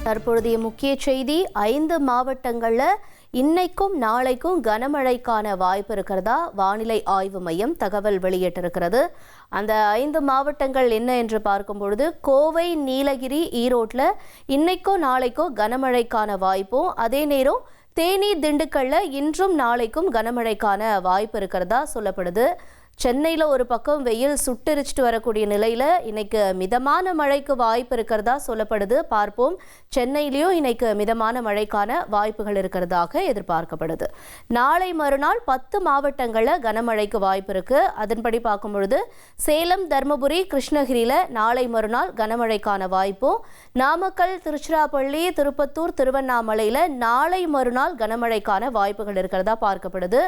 தற்பொழுதைய முக்கிய செய்தி, 5 மாவட்டங்களில் இன்னைக்கும் நாளைக்கும் கனமழைக்கான வாய்ப்பு இருக்கிறதா வானிலை ஆய்வு மையம் தகவல் வெளியிட்டிருக்கிறது. அந்த 5 மாவட்டங்கள் என்ன என்று பார்க்கும் பொழுது, கோவை, நீலகிரி, ஈரோட்டில் இன்னைக்கோ நாளைக்கோ கனமழைக்கான வாய்ப்பும், அதே நேரம் தேனி, திண்டுக்கல்ல இன்றும் நாளைக்கும் கனமழைக்கான வாய்ப்பு இருக்கிறதா சொல்லப்படுது. சென்னையில் ஒரு பக்கம் வெயில் சுட்டெரிச்சிட்டு வரக்கூடிய நிலையில் இன்னைக்கு மிதமான மழைக்கு வாய்ப்பு இருக்கிறதா சொல்லப்படுது. பார்ப்போம், சென்னையிலையும் இன்னைக்கு மிதமான மழைக்கான வாய்ப்புகள் இருக்கிறதாக எதிர்பார்க்கப்படுது. நாளை மறுநாள் 10 மாவட்டங்களில் கனமழைக்கு வாய்ப்பு இருக்கு. அதன்படி பார்க்கும் பொழுது சேலம், தர்மபுரி, கிருஷ்ணகிரியில் நாளை மறுநாள் கனமழைக்கான வாய்ப்பும், நாமக்கல், திருச்சிராப்பள்ளி, திருப்பத்தூர், திருவண்ணாமலையில் நாளை மறுநாள் கனமழைக்கான வாய்ப்புகள் இருக்கிறதா பார்க்கப்படுது.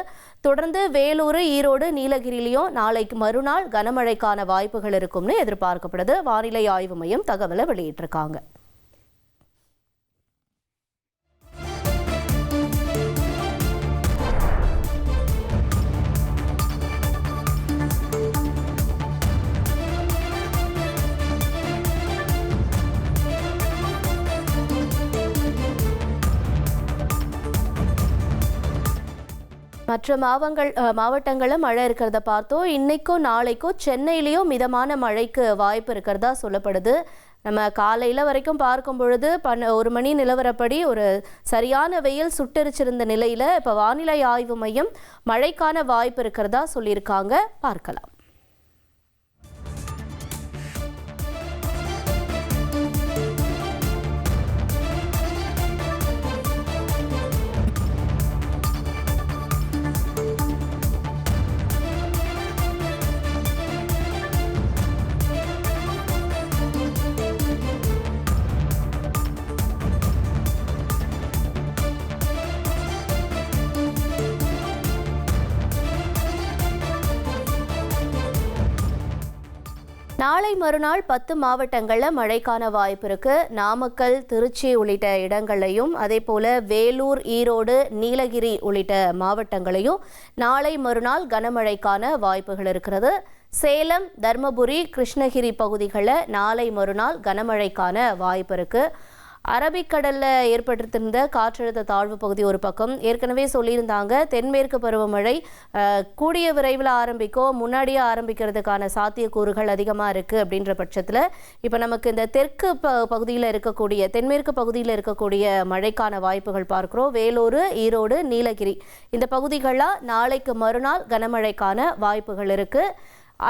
தொடர்ந்து வேலூர், ஈரோடு, நீலகிரியிலையும் நாளைக்கு மறுநாள் கனமழைக்கான வாய்ப்புகள் இருக்கும்னு எதிர்பார்க்கப்படுது. வானிலை ஆய்வு மையம் தகவலை வெளியிட்டிருக்காங்க. மற்ற மாவட்டங்களில் மழை இருக்கிறத பார்த்தோம். இன்னைக்கோ நாளைக்கோ சென்னையிலையும் மிதமான மழைக்கு வாய்ப்பு இருக்கிறதா சொல்லப்படுது. நம்ம காலையில் வரைக்கும் பார்க்கும் பொழுது 1 மணி நிலவரப்படி ஒரு சரியான வெயில் சுட்டெரிச்சிருந்த நிலையில் இப்போ வானிலை ஆய்வு மையம் மழைக்கான வாய்ப்பு இருக்கிறதா சொல்லியிருக்காங்க. பார்க்கலாம். நாளை மறுநாள் 10 மாவட்டங்களில் மழைக்கான வாய்ப்பு இருக்கு. நாமக்கல், திருச்சி உள்ளிட்ட இடங்களையும், அதே போல வேலூர், ஈரோடு, நீலகிரி உள்ளிட்ட மாவட்டங்களையும் நாளை மறுநாள் கனமழைக்கான வாய்ப்புகள் இருக்கிறது. சேலம், தர்மபுரி, கிருஷ்ணகிரி பகுதிகளில் நாளை மறுநாள் கனமழைக்கான வாய்ப்பு இருக்கு. அரபிக்கடலில் ஏற்பட்டிருந்த காற்றழுத்த தாழ்வு பகுதி ஒரு பக்கம் ஏற்கனவே சொல்லியிருந்தாங்க. தென்மேற்கு பருவமழை கூடிய விரைவில் ஆரம்பிக்கும், முன்னாடியே ஆரம்பிக்கிறதுக்கான சாத்தியக்கூறுகள் அதிகமாக இருக்குது. அப்படின்ற பட்சத்தில் இப்போ நமக்கு இந்த தெற்கு பகுதியில் இருக்கக்கூடிய, தென்மேற்கு பகுதியில் இருக்கக்கூடிய மழைக்கான வாய்ப்புகள் பார்க்குறோம். வேலூர், ஈரோடு, நீலகிரி இந்த பகுதிகளாக நாளைக்கு மறுநாள் கனமழைக்கான வாய்ப்புகள் இருக்குது.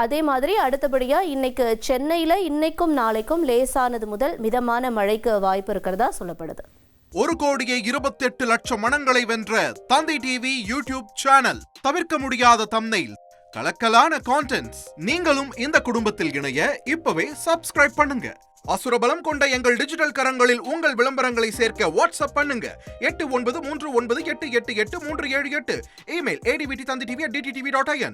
அதே மாதிரி அடுத்தபடியாக இன்னைக்கு சென்னையில் இன்னைக்கும் நாளைக்கும் லேசானது முதல் மிதமான மழைக்கு வாய்ப்பு இருக்கிறதா சொல்லப்படுது. 1,28,00,000 மனங்களை வென்ற தந்தி டிவி யூடியூப் சேனல். தவிர்க்க முடியாத தம்ப்நெயில், கலக்கலான கான்டென்ட்ஸ். நீங்களும் இந்த குடும்பத்தில் இணைய இப்பவே சப்ஸ்கிரைப் பண்ணுங்க. அசுரபலம் கொண்ட எங்கள் டிஜிட்டல் கரங்களில் உங்கள் விளம்பரங்களை சேர்க்க வாட்ஸ்அப் பண்ணுங்க. 893988883778. Email advtthanditv@dttv.in.